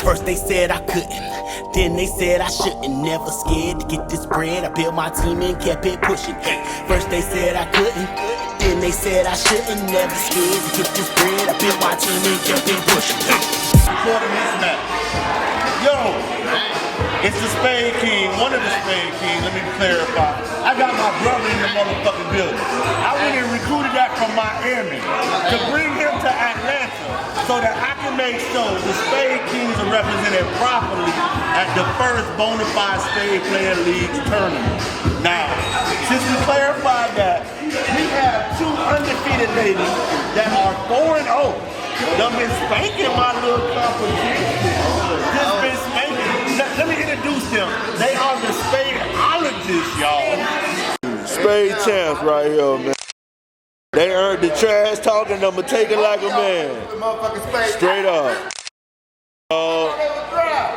First they said I couldn't, then they said I shouldn't. Never scared to get this bread. I built my team and kept it pushing. First they said I couldn't, then they said I shouldn't. Never scared to get this bread. I built my team and kept it pushing. Before the mismatch. Yo, it's the Spade King, one of the Spade Kings. Let me clarify. I got my brother in the motherfucking building. I went and recruited that from Miami to bring him to Atlanta so that I can make sure the Spade Kings are represented properly at the first Bonafide Spade Player League tournament. Now, since we clarified that, we have two undefeated ladies that are 4-0. Done been spanking my little competition. Just been spanking. Let me introduce them. They are the Spadeologists, y'all. Spade champs right here, man. They earned the trash talking, I'ma take it like a man. Straight up.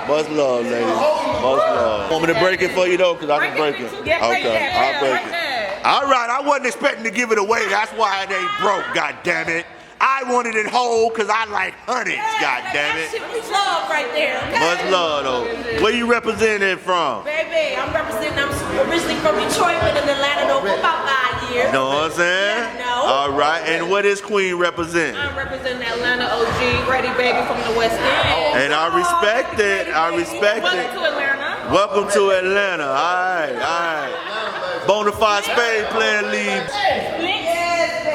Much love, ladies. Much love. Want me to break it for you though? Cause I can break it. Okay, I'll break it. All right, I wasn't expecting to give it away. That's why it ain't broke, God damn it. I wanted it whole because I like hundreds, goddammit. Much love right there. Okay? Much love, though. Where you representing from? Baby, I'm originally from Detroit, but in Atlanta though for about 5 years. Know what I'm saying? Yeah, no. All right, and what is Queen representing? I'm representing Atlanta OG, Ready Baby from the West End. And I respect it. I respect it. Welcome to Atlanta. Welcome to Atlanta. All right, all right. Bonafide Spade Player League.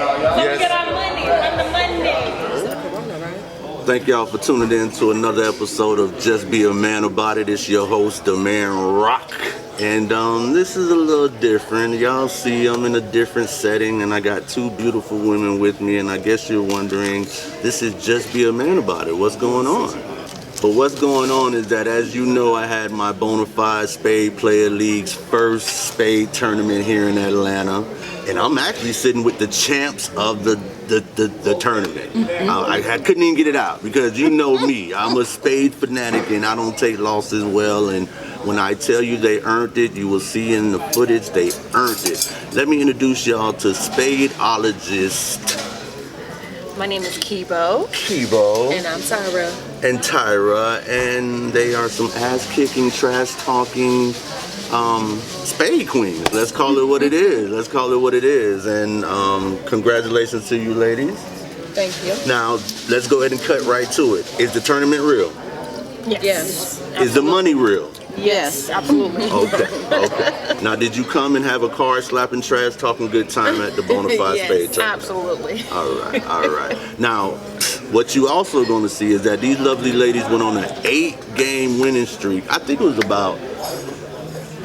Let's get our money. Run the money. Thank y'all for tuning in to another episode of Just Be a Man About It. It's your host, Damann Rocc. And this is a little different. Y'all see I'm in a different setting and I got two beautiful women with me, and I guess you're wondering, this is Just Be a Man About It. What's going on? But what's going on is that, as you know, I had my Bonafide Spade Player League's first spade tournament here in Atlanta. And I'm actually sitting with the champs of the tournament. I couldn't even get it out because you know me. I'm a spade fanatic and I don't take losses well. And when I tell you they earned it, you will see in the footage they earned it. Let me introduce y'all to Spadeologist. My name is Keebo. Keebo. And I'm Tyra. And Tyra. And they are some ass-kicking, trash-talking spade queens. Let's call it what it is. Let's call it what it is. And congratulations to you ladies. Thank you. Now, let's go ahead and cut right to it. Is the tournament real? Yes. Is the money real? Yes, absolutely. Okay, okay. Now, did you come and have a card slapping trash, talking good time at the Bonafide Yes, Spade tournament? Absolutely. All right, all right. Now, what you also going to see is that these lovely ladies went on an 8-game winning streak. I think it was about,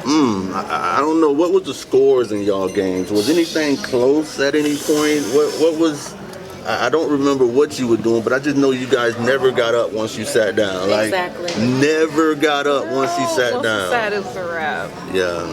I don't know, what was the scores in y'all games? Was anything close at any point? What was, I don't remember what you were doing, but I just know you guys never got up once you sat down. Like, exactly. Never got up once you sat once down. Sat is a wrap. Yeah.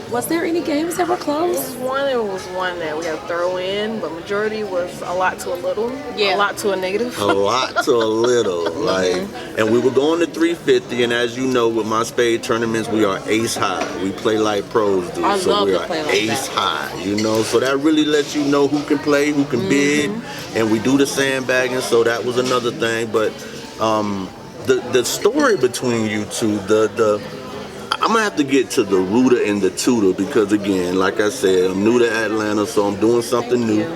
Was there any games that were close? There was one that we had to throw in, but majority was a lot to a little. Yeah. A lot to a negative. A lot to a little, like, and we were going to 350, and as you know, with my spade tournaments, we are ace high. We play like pros do, I so love we to are play like ace that. high, you know, so that really lets you know who can play, who can bid, and we do the sandbagging, so that was another thing. But the story between you two, I'm gonna have to get to the rooter and the tutor, because again, like I said, I'm new to Atlanta, so I'm doing something new.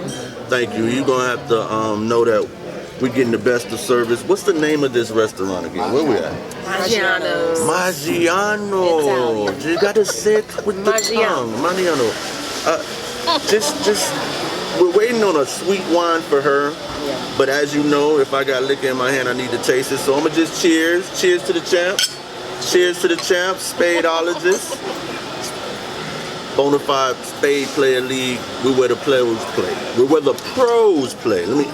Thank you. You're gonna have to know that we're getting the best of service. What's the name of this restaurant again? Where we at? Maggiano's. Maggiano. You gotta say it with the tongue. Maggiano. Just we're waiting on a sweet wine for her. Yeah. But as you know, if I got liquor in my hand, I need to taste it. So I'm gonna just cheers. Cheers to the champs. Cheers to the champs, Spadeologists. Bonafide Spade Player League. We're where the players play. We're where the pros play. Let me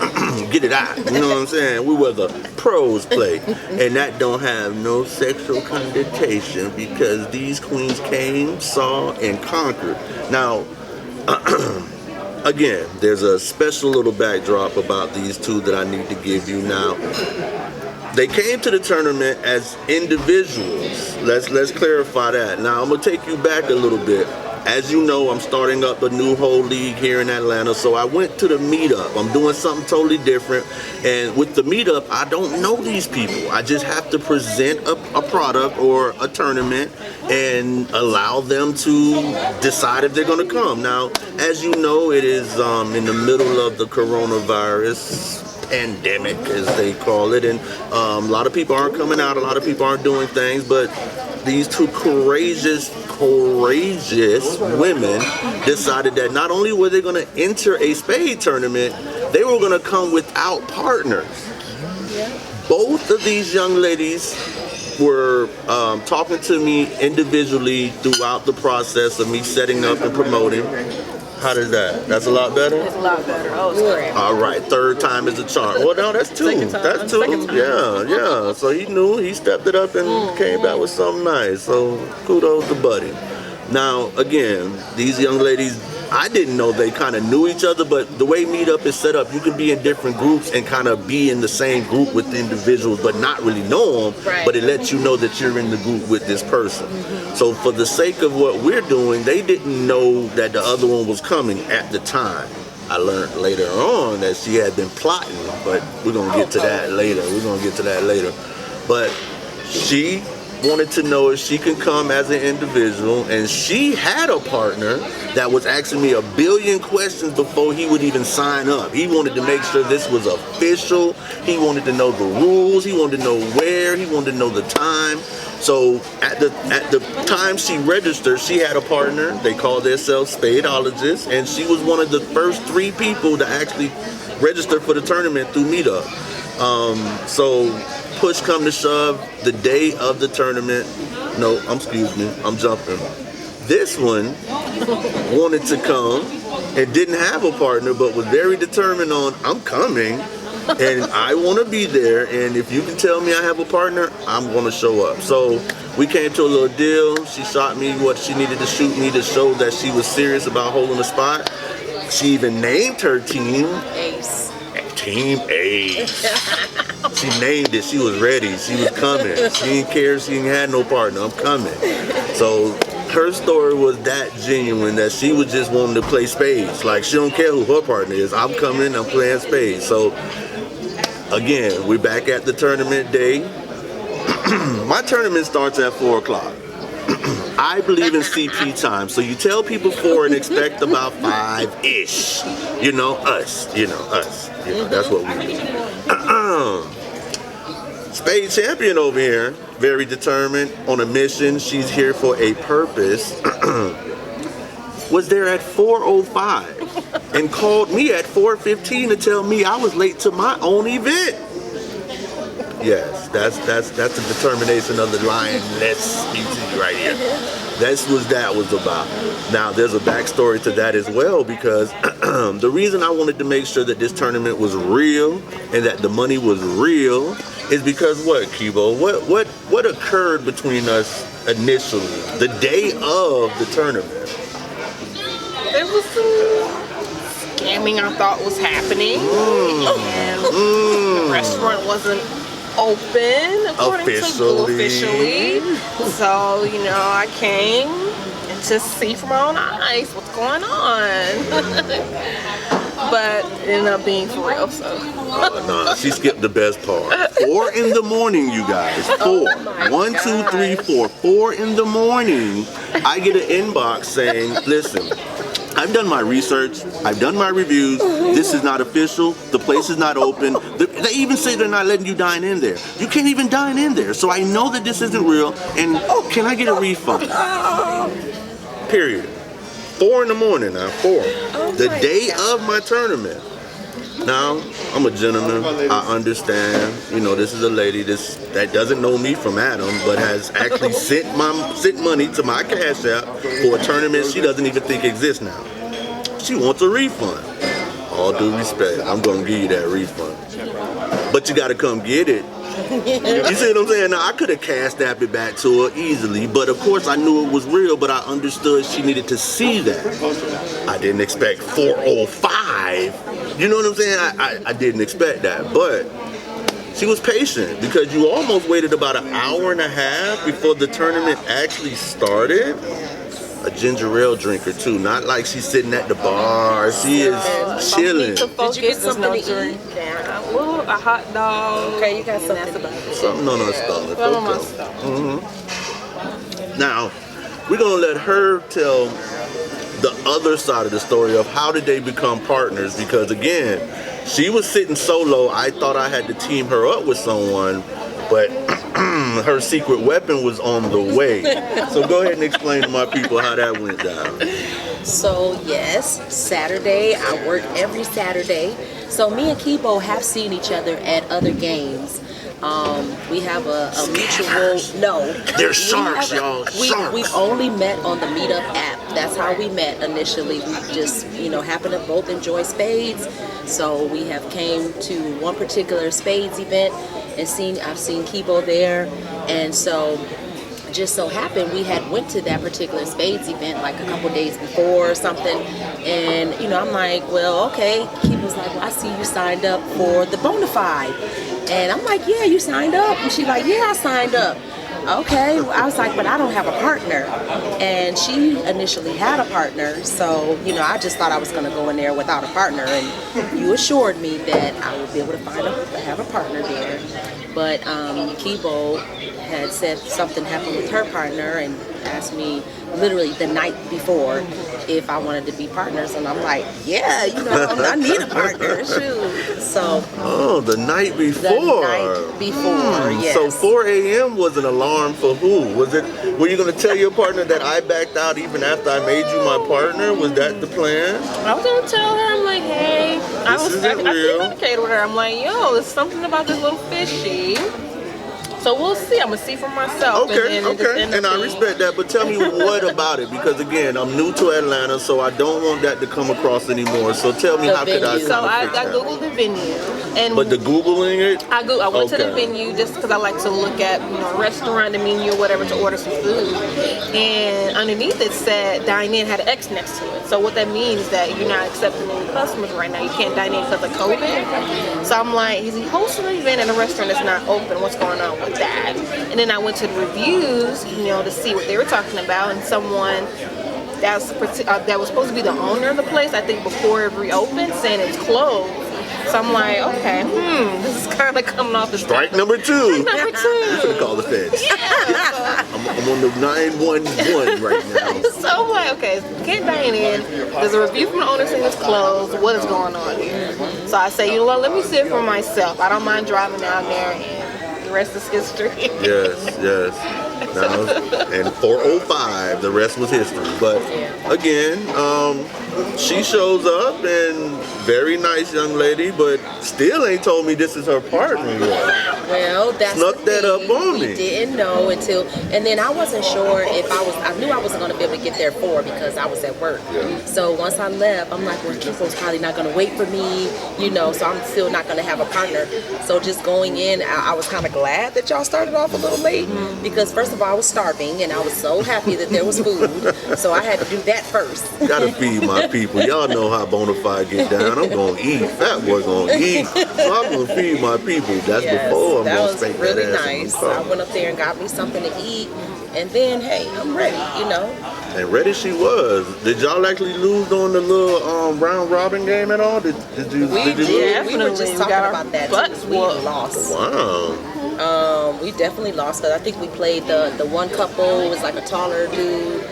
get it out. You know what I'm saying? We're where the pros play. And that don't have no sexual connotation, because these queens came, saw, and conquered. Now, again, there's a special little backdrop about these two that I need to give you now. They came to the tournament as individuals. Let's clarify that. Now I'm gonna take you back a little bit. as you know, I'm starting up a new whole league here in Atlanta, so I went to the meetup. I'm doing something totally different, and with the meetup, I don't know these people. I just have to present a product or a tournament and allow them to decide if they're going to come. Now, as you know, it is in the middle of the coronavirus pandemic, as they call it, and a lot of people aren't coming out, a lot of people aren't doing things, but these two courageous women decided that not only were they going to enter a spade tournament, they were going to come without partners. Both of these young ladies were talking to me individually throughout the process of me setting up and promoting. How does that? That's a lot better? It's a lot better. Oh, it's great. All right, third time is a charm. Well, no, that's two. That's two. Yeah. So he knew, he stepped it up and came back with something nice. So kudos to Buddy. Now, again, these young ladies, I didn't know they kind of knew each other, but the way Meetup is set up, you can be in different groups and kind of be in the same group with individuals, but not really know them, right. But it lets you know that you're in the group with this person. So for the sake of what we're doing, they didn't know that the other one was coming at the time. I learned later on that she had been plotting, but we're going to get to that later. But she wanted to know if she could come as an individual, and she had a partner that was asking me 1 billion questions before he would even sign up. He wanted to make sure this was official. He wanted to know the rules. He wanted to know where. He wanted to know the time. So at the time she registered, she had a partner. They called themselves Spadoligist, and she was one of the first 3 people to actually register for the tournament through Meetup. So push come to shove, the day of the tournament, I'm jumping. This one wanted to come and didn't have a partner, but was very determined on, I'm coming and I want to be there, and if you can tell me I have a partner, I'm going to show up. So we came to a little deal. She shot me what she needed to shoot me to show that she was serious about holding a spot. She even named her team Ace. Team Ace. She named it. She was ready. She was coming. She didn't care. She didn't have no partner. I'm coming. So her story was that genuine that she was just wanting to play spades. Like, she don't care who her partner is. I'm coming. I'm playing spades. So again, we're back at the tournament day. My tournament starts at 4 o'clock. I believe in CP time, so you tell people 4 and expect about 5-ish. Us. That's what we do. Spade champion over here, very determined, on a mission. She's here for a purpose. Was there at 4:05 and called me at 4:15 to tell me I was late to my own event. Yes, that's the determination of the lioness beauty right here. That's what that was about. Now, there's a backstory to that as well, because the reason I wanted to make sure that this tournament was real and that the money was real is because what, Keebo? What occurred between us initially, the day of the tournament? There was some scamming I thought was happening. The restaurant wasn't open officially. So, I came and just see from my own eyes what's going on. But it ended up being for real, so. No, she skipped the best part. 4 in the morning, you guys. 4. 1, 2, 3, 4. 4 in the morning. I get an inbox saying, listen, I've done my research, I've done my reviews, this is not official, the place is not open. They even say they're not letting you dine in there. You can't even dine in there, so I know that this isn't real, and can I get a refund? Period. 4 in the morning now, 4. The day of my tournament. Now, I'm a gentleman, I understand, this is a lady that doesn't know me from Adam, but has actually sent money to my Cash App for a tournament she doesn't even think exists now. She wants a refund. All due respect, I'm gonna give you that refund. But you gotta come get it. You see what I'm saying? Now, I could have Cash Apped it back to her easily, but of course I knew it was real, but I understood she needed to see that. I didn't expect 4:05. You know what I'm saying? I didn't expect that, but she was patient because you almost waited about an hour and a half before the tournament actually started. a ginger ale drinker too. Not like she's sitting at the bar. She is chilling. Did you get something to eat? A hot dog. Okay, you got something. Something on her stomach. Something on my stomach. Now, we're gonna let her tell the other side of the story of how did they become partners, because again, she was sitting solo. I thought I had to team her up with someone, but her secret weapon was on the way. So go ahead and explain to my people how that went down. So yes, Saturday, I work every Saturday. So me and Keebo have seen each other at other games. We have a mutual, no. They're sharks, y'all, sharks. We've only met on the Meetup app. That's how we met initially. We just, happen to both enjoy spades. So we have came to one particular spades event and I've seen Keebo there. And so just so happened we had went to that particular spades event like a couple days before or something, and I'm like, well, okay. He was like, well, I see you signed up for the BONAFIDE, and I'm like, yeah, you signed up? And she's like, yeah, I signed up. Okay, I was like, but I don't have a partner, and she initially had a partner, so I just thought I was going to go in there without a partner, and you assured me that I would be able to have a partner there. But Keebo had said something happened with her partner and asked me literally the night before if I wanted to be partners, and I'm like, yeah, I need a partner, shoot. So the night before. The night before, yes. So 4 a.m. was an alarm for who? Were you going to tell your partner that I backed out even after I made you my partner? Was that the plan? I was going to tell her, I'm like, hey, I communicated with her. I'm like, yo, there's something about this little fishy. So we'll see. I'm going to see for myself. Okay. And I respect that. But tell me what about it? Because, again, I'm new to Atlanta, so I don't want that to come across anymore. So tell me, how could I So I Googled the venue. But the Googling it? I went to the venue just because I like to look at, a restaurant, the menu, or whatever, to order some food. And underneath it said dine in, had an X next to it. So what that means is that you're not accepting any customers right now. You can't dine in because of COVID. So I'm like, is he hosting an event at a restaurant that's not open? What's going on with that? And then I went to the reviews, to see what they were talking about, and someone that was supposed to be the owner of the place, I think before it reopened, saying it's closed. So I'm like, okay, this is kind of coming off the strike number 2. Strike number 2. You're gonna call the feds. Yeah. I'm on the 911 right now. So I'm like, okay, can't dine in. There's a review from the owner saying it's closed. What is going on here? So I say, what? Let me see it for myself. I don't mind driving down there, and the rest is history. Yes. And 4:05, the rest was history. But again, she shows up, and very nice young lady, but still ain't told me this is her partner yet. Well, that's snuck that up on me. We didn't know until, and then I wasn't sure if I knew I wasn't going to be able to get there because I was at work. Yeah. So once I left, I'm like, well, Keebo's probably not going to wait for me, so I'm still not going to have a partner. So just going in, I was kind of glad that y'all started off a little late, because first of all, I was starving, and I was so happy that there was food, so I had to do that first. Gotta feed my people. Y'all know how Bonafide get down. I'm gonna eat. Fat boy gonna eat. So I'm gonna feed my people. That's before I'm gonna spank that ass. That was really nice. I went up there and got me something to eat, and then, hey, I'm ready, And ready she was. Did y'all actually lose on the little round robin game at all? Did you lose? We were just talking about that too. We lost. Wow. We definitely lost, because I think we played the one couple. It was like a taller dude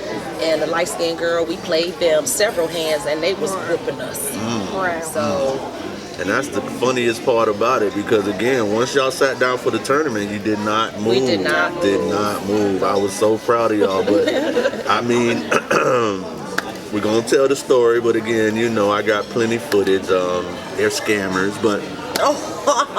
and a light-skinned girl. We played them several hands, and they was whooping us. So. And that's the funniest part about it, because again, once y'all sat down for the tournament, you did not move. We did not move. I was so proud of y'all, but I mean, we're gonna tell the story, but again, I got plenty footage. They're scammers, but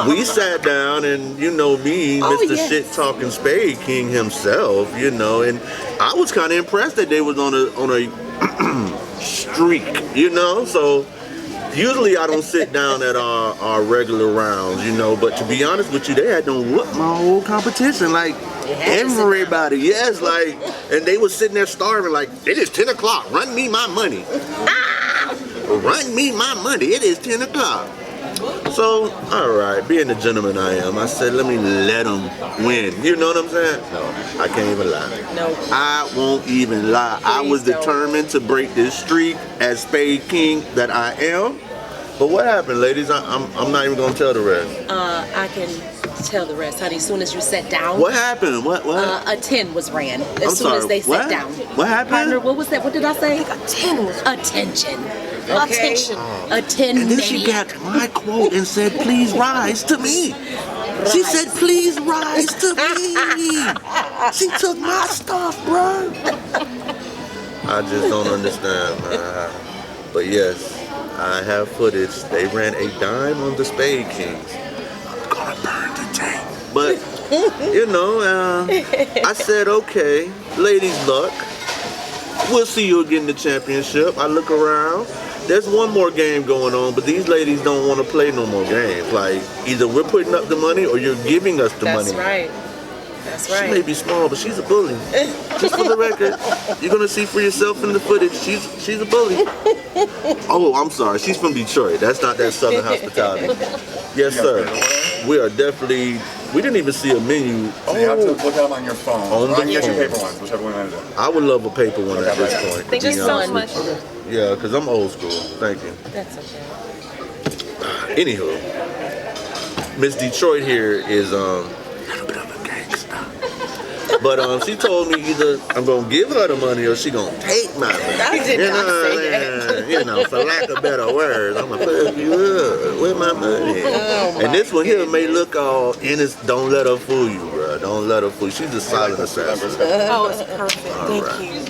we sat down, and me, Mr. Shit Talking Spade King himself, and I was kind of impressed that they was on a streak, so. Usually I don't sit down at our regular rounds, but to be honest with you, they had to whoop my whole competition, like everybody, yes, like, and they was sitting there starving, like, it is 10 o'clock, run me my money. Run me my money, it is 10 o'clock. So, all right, being the gentleman I am, I said, let me let them win. You know what I'm saying? No, I can't even lie. No. I won't even lie. I was determined to break this streak as Spade King that I am. But what happened, ladies? I'm not even gonna tell the rest. I can tell the rest, honey. As soon as you sat down. What happened? What? A 10 was ran. As soon as they sat down. What happened? Partner, what was that? What did I say? A 10 was attention. Okay? attention. A 10 And then she got my quote and said, please rise to me. She said, please rise to me. She took my stuff, bro. I just don't understand, man. But yes, I have footage. They ran a dime on the Spade Kings. I'm gonna burn the tape. But, you know, I said, okay, ladies' luck. We'll see you again in the championship. I look around. There's one more game going on, but these ladies don't want to play no more games. Like, either we're putting up the money or you're giving us the money. That's right. That's right. She may be small, but she's a bully. Just for the record, you're gonna see for yourself in the footage. She's a bully. Oh, I'm sorry. She's from Detroit. That's not that Southern hospitality. Yes, sir. We are definitely. We didn't even see a menu. So you have to look at them on your phone. On the I can get you phone. paper ones, whichever one it is. I would love a paper one at this point. Thank you so much. Yeah, because I'm old school. Thank you. That's okay. Anywho, Miss Detroit here is a little bit of a gangster. But she told me either I'm gonna give her the money or she gonna take my money. I did not say that. You know, for lack of better words, I'm gonna fuck you up with my money. Oh, and this one here may look all innocent. Don't let her fool you, bro. Don't let her fool you. She's a silent assassin. Oh, it's perfect. Thank you.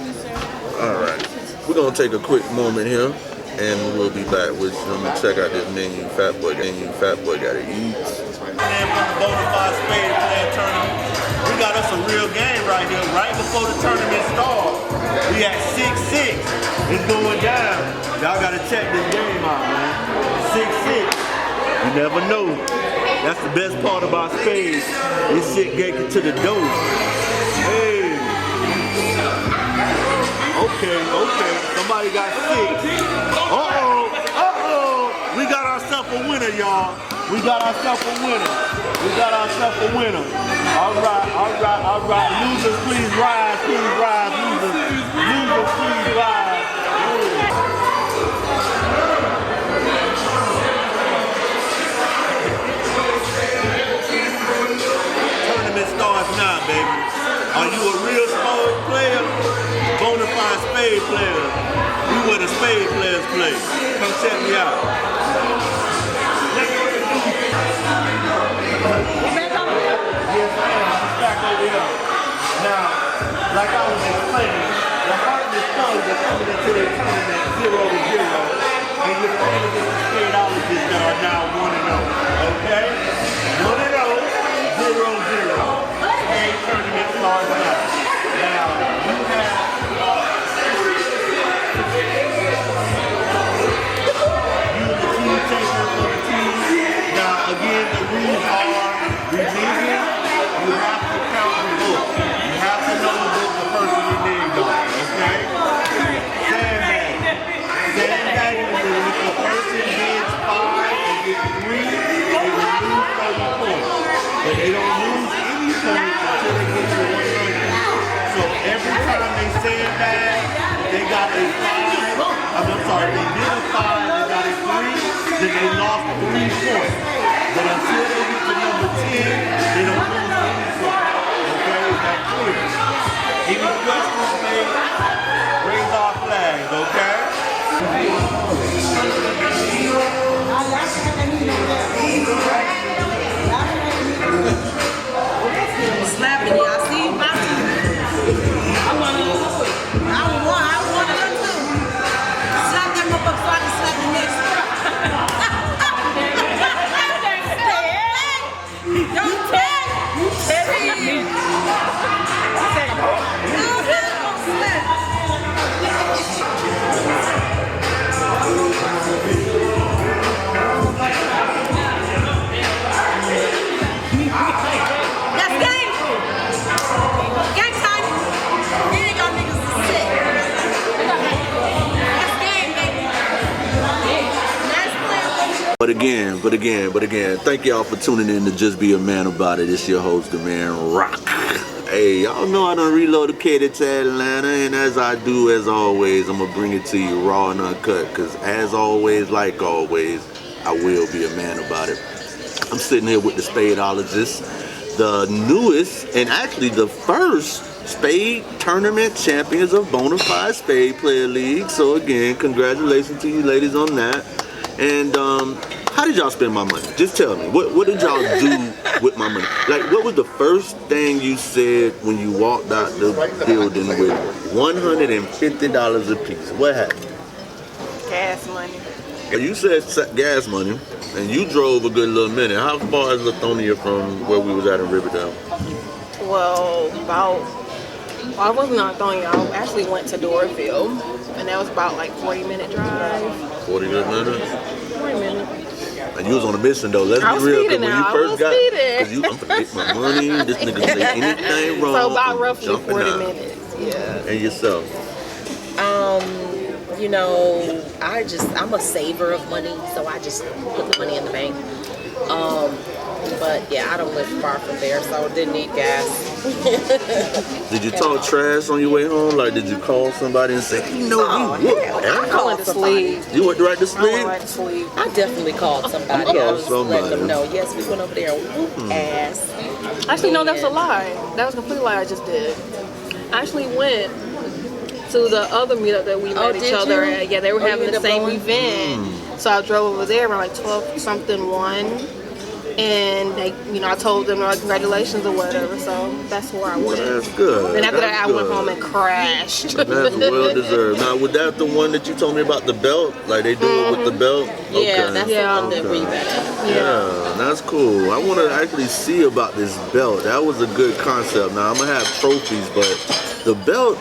All right. We're gonna take a quick moment here, and we'll be back with you. I'm gonna check out this menu. Fat boy gotta eat. From the BONAFIDE Spade Playas tournament. We got us a real game right here, right before the tournament starts. We at 6-6. It's going down. Y'all gotta check this game out, man. 6-6. You never know. That's the best part about spades. This shit get you to the door. Hey. Okay. Somebody got 6. Uh-oh. We got ourselves a winner, y'all. We got ourselves a winner. All right. Losers, please rise. Losers, please rise. Tournament starts now, baby. Are you a real spade player? BONAFIDE Spade Playas. We where the Spade players play. Come check me out. Yes, ma'am. I'm back over here. Now, like I was explaining, the hardest stones are coming into the tournament 0-0, and you're playing against the Spadoligist that are now 1-0. Okay? 1-0, 0-0. Spade tournament starts now. Now, you have again, the rules are religion. You have to count the book. You have to know the book the person you named on, okay? Sandbagging is if the person gets 5 and gets 3, they will lose 30 points. But they don't lose any points until they get to 100. So every time they sandbag, they got a 5. I'm sorry, they did a 5, they got a 3, then they lost 3 points. But until they get to number 10, they don't lose any points. Okay, is that clear? Any questions, mate? Raise our flags, okay? Slapping y'all. See, my I want to too. Slap that motherfucker so I can slap the next. Don't tell. But again, thank y'all for tuning in to Just Be a Man About It. It's your host, the man Rocc. Hey, y'all know I done relocated to Atlanta, and as I do, as always, I'm gonna bring it to you raw and uncut, because as always, like always, I will be a man about it. I'm sitting here with the Spadoligist, the newest and actually the first Spade Tournament Champions of BONAFIDE Spade Player League. So again, congratulations to you ladies on that. And how did y'all spend my money? Just tell me, what did y'all do with my money? Like, what was the first thing you said when you walked out the building with $150 a piece? What happened? Gas money. Well, you said gas money, and you drove a good little minute. How far is Lithonia from where we was at in Riverdale? Well, I wasn't on Lithonia. I actually went to Dorville, and that was about like 40-minute drive. 40 good minutes? 40 minutes. And you was on a mission though. Let's be real. Because when you first got, because I'm gonna get my money. This nigga say anything wrong. So about roughly 40 out. minutes. Yeah. And yourself? You know, I'm a saver of money, so I just put the money in the bank. But yeah, I don't live far from there, so didn't need gas. Did you talk trash on your way home? Like, did you call somebody and say, you know, I went to sleep. You went right to sleep? I went right to sleep. I definitely called somebody. I was letting them know, yes, we went over there and whooped ass. Actually, no, that's a lie. That was a complete lie I just did. I actually went to the other meetup that we met each other at. Yeah, they were having the same event. So I drove over there around like 12-something, and they, I told them like congratulations or whatever. So that's where I went. That's good. And after that, I went home and crashed. That's well deserved. Now, was that the one that you told me about the belt? Like they do it with the belt? Yeah, okay. That's the one that we met. Yeah, that's cool. I want to actually see about this belt. That was a good concept. Now I'm gonna have trophies, but the belt,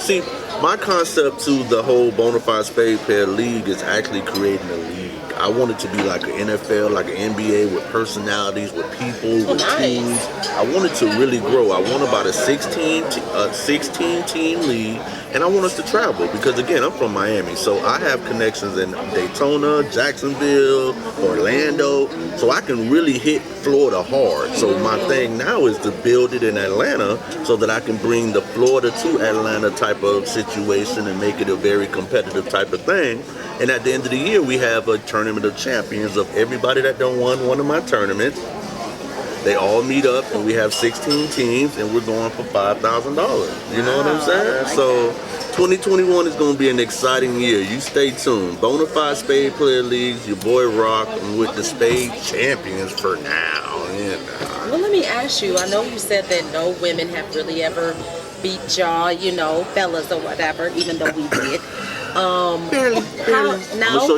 see, my concept to the whole BONAFIDE Spade Player League is actually creating a league. I want it to be like an NFL, like an NBA with personalities, with people, with teams. I want it to really grow. I want about a 16-team league, and I want us to travel because, again, I'm from Miami, so I have connections in Daytona, Jacksonville, Orlando, so I can really hit Florida hard. So my thing now is to build it in Atlanta so that I can bring the Florida to Atlanta type of situation and make it a very competitive type of thing. And at the end of the year, we have a tournament of champions of everybody that done won one of my tournaments. They all meet up, and we have 16 teams, and we're going for $5,000. You know what I'm saying? So 2021 is going to be an exciting year. You stay tuned. BONAFIDE Spade Player Leagues, your boy Rocc, and with the Spade Champions for now. Well, let me ask you. I know you said that no women have really ever beat y'all, fellas or whatever, even though we did. Barely. Now,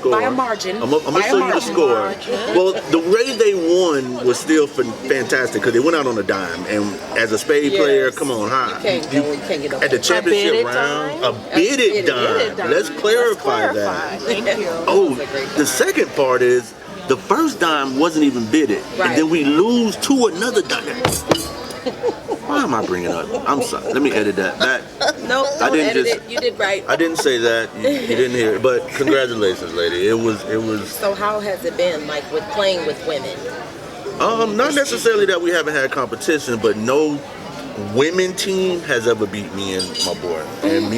by a margin. I'm gonna show you the score. Well, the way they won was still fantastic because they went out on a dime. And as a spade player, come on, you can't get at the championship round, a bidded dime. Let's clarify that. Thank you. Oh, the second part is the first dime wasn't even bidded, and then we lose to another dime. Why am I bringing it up? I'm sorry. Let me edit that. No, don't edit it. You did right. I didn't say that. You didn't hear it. But congratulations, lady. It was. So how has it been, like, with playing with women? Not necessarily that we haven't had competition, but no women team has ever beat me and my boy. And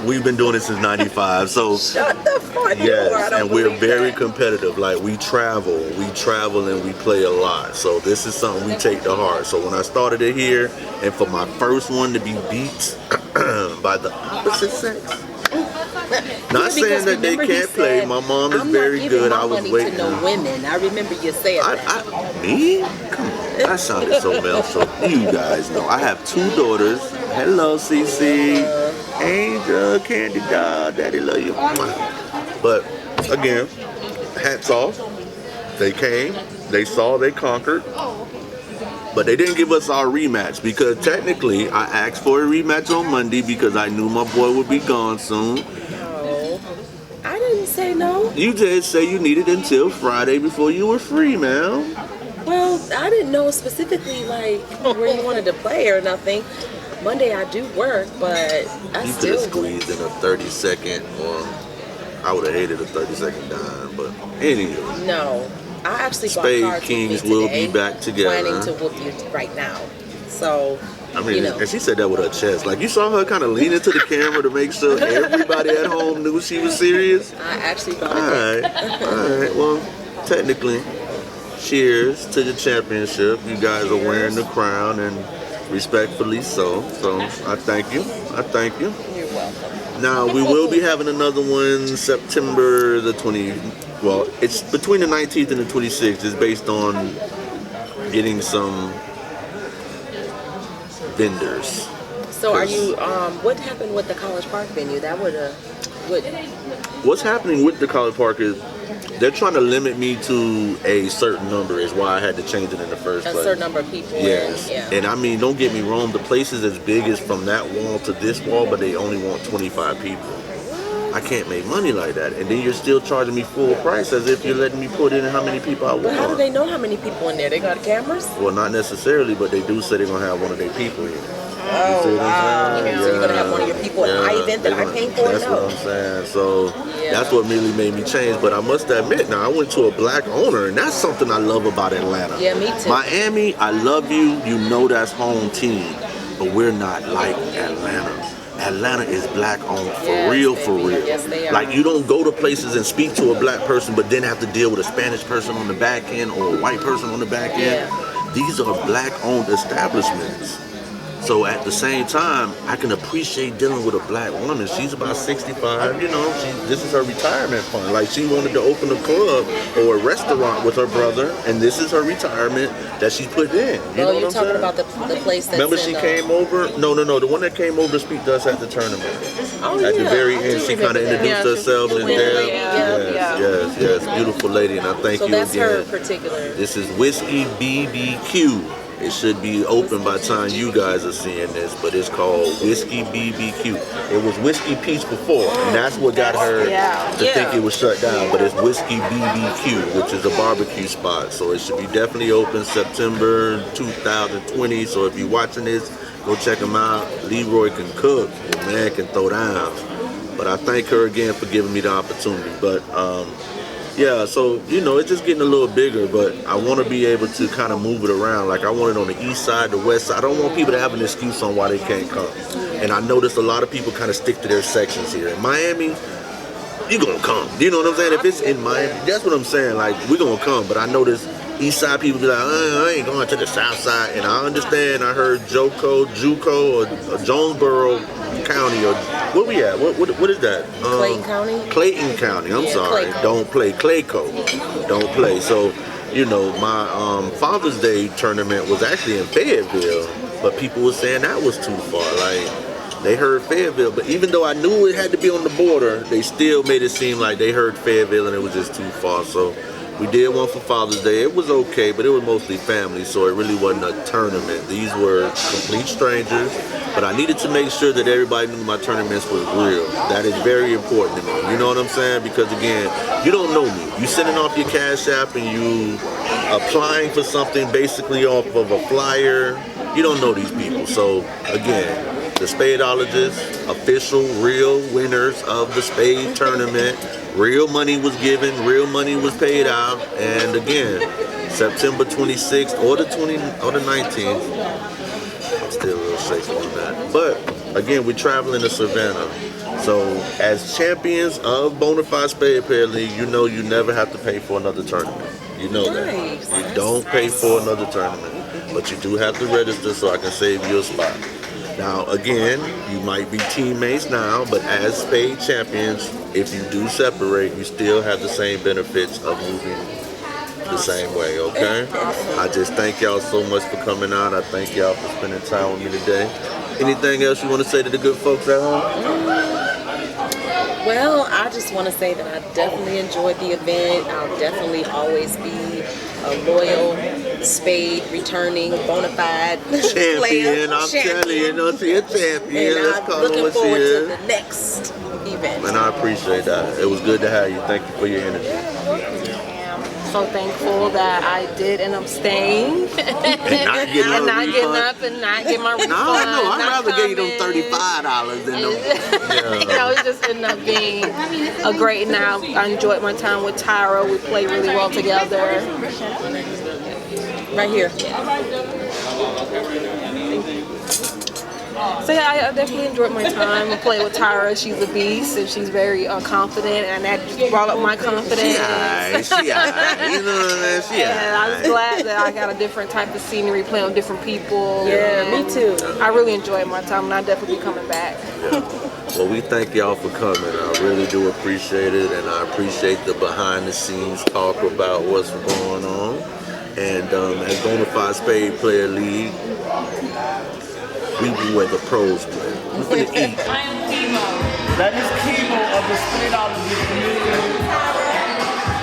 we've been doing it since '95. So shut the fuck up. Yes, and we're very competitive. Like we travel and we play a lot. So this is something we take to heart. So when I started it here, and for my first one to be beat by the opposite sex. Not saying that they can't play. My mom is very good. I was waiting. To no women. I remember you saying that. Me? Come on. That sounded so male. So you guys know. I have 2 daughters. Hello, CC. Angel, Candy Doll, Daddy love you. But again, hats off. They came. They saw. They conquered. But they didn't give us our rematch because technically I asked for a rematch on Monday because I knew my boy would be gone soon. No, I didn't say no. You did say you needed until Friday before you were free, man. Well, I didn't know specifically like where you wanted to play or nothing. Monday I do work, but I you still could have squeezed in a 30-second, or I would have hated a 30-second dime, but. Anywho. No, I actually Spade bought cards Kings with me will today, be back together. planning to whoop you right now. So, I mean, you know. and she said that with her chest. Like, you saw her kind of lean into the camera to make sure everybody at home knew she was serious. I actually bought All right. Well, technically, cheers to the championship. You guys are wearing the crown, and respectfully so. So I thank you. You're welcome. Now, we will be having another one September the 20th. Well, it's between the 19th and the 26th. It's based on getting some vendors. So are you, what happened with the College Park venue? That would What's happening with the College Park is they're trying to limit me to a certain number, is why I had to change it in the first place. a certain number of people. Yes. And I mean, don't get me wrong, the place is as big as from that wall to this wall, but they only want 25 people. I can't make money like that. And then you're still charging me full price as if you're letting me put in how many people I want. But how do they know how many people in there? They got cameras? Well, not necessarily, but they do say they're going to have one of their people in it. Oh, wow. So you're going to have one of your people at my event that I pay for? That's what I'm saying. So that's what really made me change. But I must admit, now I went to a black owner, and that's something I love about Atlanta. Yeah, me too. Miami, I love you. You know that's home team. But we're not like Atlanta. Atlanta is black owned for real. Yes, they are. Like, you don't go to places and speak to a black person, but then have to deal with a Spanish person on the back end or a white person on the back end. These are black owned establishments. So at the same time, I can appreciate dealing with a black woman. She's about 65, you know, this is her retirement fund. Like, she wanted to open a club or a restaurant with her brother, and this is her retirement that she put in. You know you're what I'm talking saying? about the place that's Remember she came over? No, the one that came over to speak to us at the tournament. Oh, at the very I end, do she kind of remember that. introduced herself and Deb. Yeah. Yes, beautiful lady, and I thank So you that's again. her particular. This is Whiskey BBQ. It should be open by the time you guys are seeing this, but it's called Whiskey BBQ. It was Whiskey Peach before, and that's what got her to think it was shut down. But it's Whiskey BBQ, which is a barbecue spot. So it should be definitely open September 2020. So if you're watching this, go check them out. Leroy can cook, the man can throw down. But I thank her again for giving me the opportunity. But yeah, so, you know, it's just getting a little bigger, but I want to be able to kind of move it around. Like, I want it on the east side, the west side. I don't want people to have an excuse on why they can't come. And I noticed a lot of people kind of stick to their sections here. In Miami, you're going to come. You know what I'm saying? If it's in Miami, that's what I'm saying. Like, we're going to come. But I noticed east side people be like, I ain't going to the south side. And I understand. I heard JUCO or Jonesboro County, or where we at? What is that? Clayton County? Clayton County. I'm sorry. Clayco. Don't play. Clayco. Don't play. So, you know, my Father's Day tournament was actually in Fayetteville, but people were saying that was too far. Like, they heard Fayetteville, but even though I knew it had to be on the border, they still made it seem like they heard Fayetteville and it was just too far. So we did one for Father's Day. It was okay, but it was mostly family, so it really wasn't a tournament. These were complete strangers, but I needed to make sure that everybody knew my tournaments was real. That is very important to me. You know what I'm saying? Because again, you don't know me. You sending off your Cash App and you applying for something basically off of a flyer. You don't know these people. So again, the Spadoligist, official, real winners of the Spade tournament. Real money was given, real money was paid out, and again, September 26th or the 19th. I'm still a little shaky on that. But again, we're traveling to Savannah. So as champions of BONAFIDE Spade Playas League, you know you never have to pay for another tournament. You know that. You don't pay for another tournament, but you do have to register so I can save you a spot. Now, again, you might be teammates now, but as Spade champions, if you do separate, you still have the same benefits of moving the same way, okay? I just thank y'all so much for coming out. I thank y'all for spending time with me today. Anything else you want to say to the good folks at home? Well, I just want to say that I definitely enjoyed the event. I'll definitely always be a loyal Spade returning bonafide champion. I'm telling you, don't see a champion. And Let's call I'm looking forward here. to the next event. And I appreciate that. It was good to have you. Thank you for your energy. so thankful that I did end up staying And not getting and a not getting refund. up and not getting my refund. No, I'd not rather give you them coming. $35 than them. You know, it just ended up being a great night. I enjoyed my time with Tara. We played really well together. Right here. So yeah, I definitely enjoyed my time. I played with Tara. She's a beast and she's very confident, and that just brought up my confidence. She alright. You know what I mean? She And I was alright. glad that I got a different type of scenery, playing with different people. Yeah, me too. I really enjoyed my time, and I'll definitely be coming back. Well, we thank y'all for coming. I really do appreciate it, and I appreciate the behind-the-scenes talk about what's going on. And at BONAFIDE Spade Player League, we be where the pros play. We're finna eat. That is Keebo of the Spadoligist community.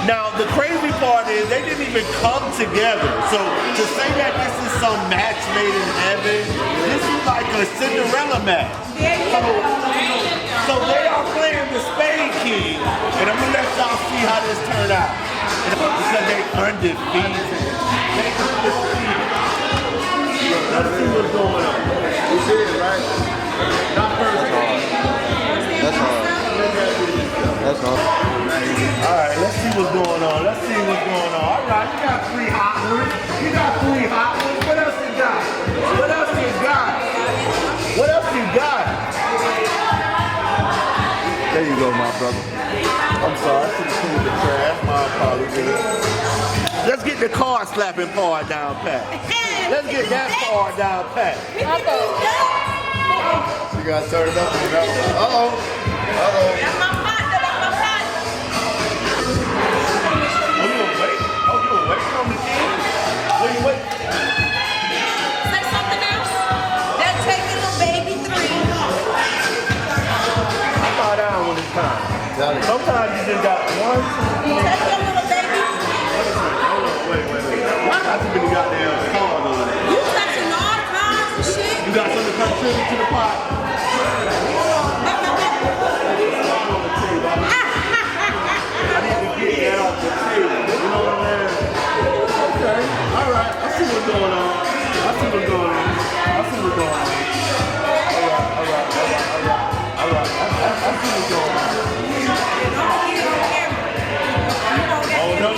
Now, the crazy part is they didn't even come together. So to say that this is some match made in heaven, this is like a Cinderella match. So they are playing the Spade King, and I'm gonna let y'all see how this turned out. Because they undefeated. They undefeated. Let's see what's going on. You did it, right? Not first hard. That's hard. That's hard. Alright, let's see what's going on. Let's see what's going on. Alright, you got 3 hot ones. You got 3 hot ones. What else you got? What else you got? What else you got? There you go, my brother. I'm sorry, I should have cleaned the trash. My apologies. Let's get the card slapping part down pat. Let's get that part down pat. You gotta turn it up on that one. Uh-oh. Uh-oh. Oh, you gonna wait? Oh, you gonna wait on the king? Where you wait? Say something else. That take little baby 3. I fall down when it's time. Sometimes you just got 1, 2, 3. Take your little baby. Hold on, wait. Why got too many goddamn cards over there? You touching all the cards and shit. You got something to contribute to the pot? I need to get that off the table. You know what I'm saying? Okay. Alright. I see what's going on. I see what's going on. Alright. I see what's going on. Oh, no.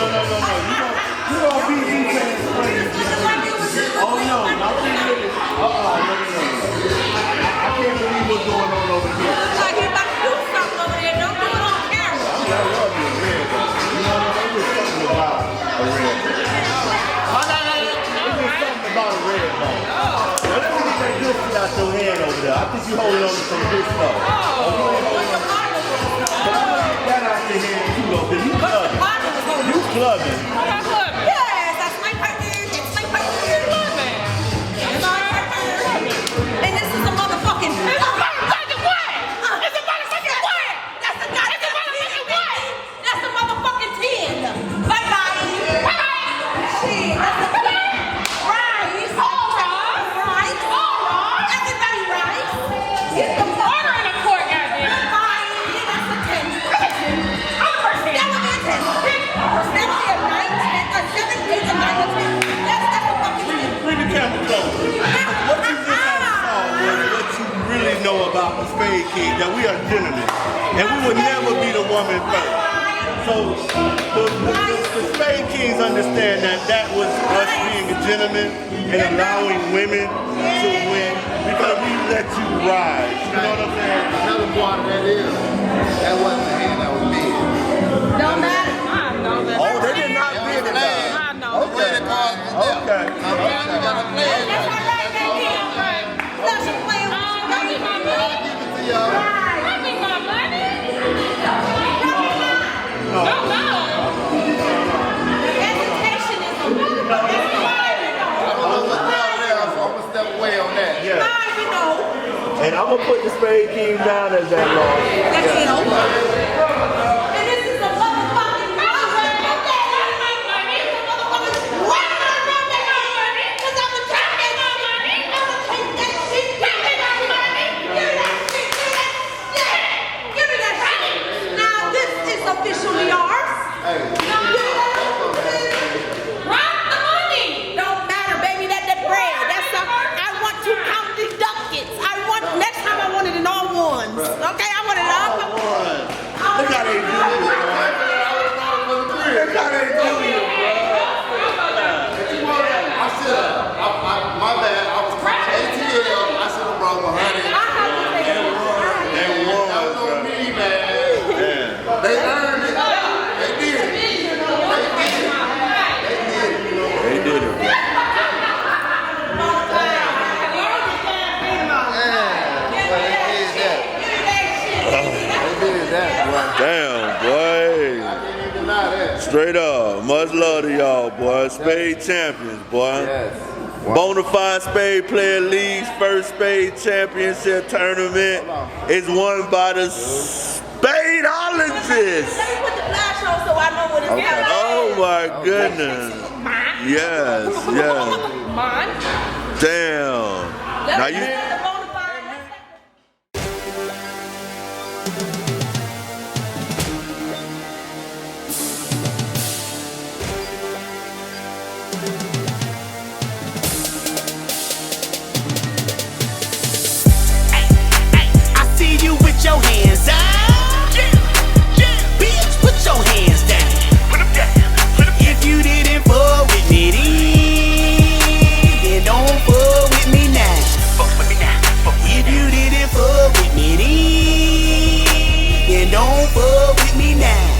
You gonna beat me playing Spade. Oh, no. Not really. No. I can't believe what's going on over here. Like he about to do something over there. Don't do it on camera. I love you, man. You know what I'm saying? There's something about a red ball. There's something about a red ball. Now let me get that good shit out your hand over there. I think you holding on to some good stuff. Oh, you ain't holding on to but I'm gonna get that out your hand too, though, because you clubbing. You clubbing. Yes, that's my partner. That's my partner. That's my partner. And this is a motherfucking. It's a motherfucking what? It's a motherfucking what? That's a motherfucking what? That's a motherfucking 10. Bye bye. Shit, that's a 10. Rice. All right. Everybody rice. Get the order in the court, goddamn. Fine. That's a 10. That would be a 10. That would be a 9, 10, a 7, 8, a 9, a 10. That's a fucking 10. Bring the camera close. What you just saw was what you really know about the Spade King, that we are gentlemen. And we would never be the woman first. So the Spade Kings understand that was us being a gentleman and allowing women to win because we let you rise. You know what I'm saying? Another part of that is, that wasn't the hand that was bid. Don't matter. Oh, they did not bid it down. Okay. Okay. You gotta play it. That's all right, baby. That's a plan. I'll give it to y'all. Education is a I don't know what's down there, so I'm gonna step away on that. Yeah. you know. And I'm gonna put the Spade King down as that law. That's it. And this is a motherfucking Give me that shit. Now this is officially ours. Hey, off 100. They won, That was bro. on me, man. Damn. They earned it. They did it. They did it, bro. Damn, boy. Straight up. Much love to y'all, boy. Spade champions, boy. Bonafide Spade Player League's first Spade Championship tournament is won by the Spadoligist. Let me put the flash on so I know what it's about. Oh my goodness. Yes, yes. Damn. Now you. Your hands out. Bitch, put your hands down. If you didn't fuck with me then don't fuck with me now. If you didn't fuck with me then don't fuck with me now.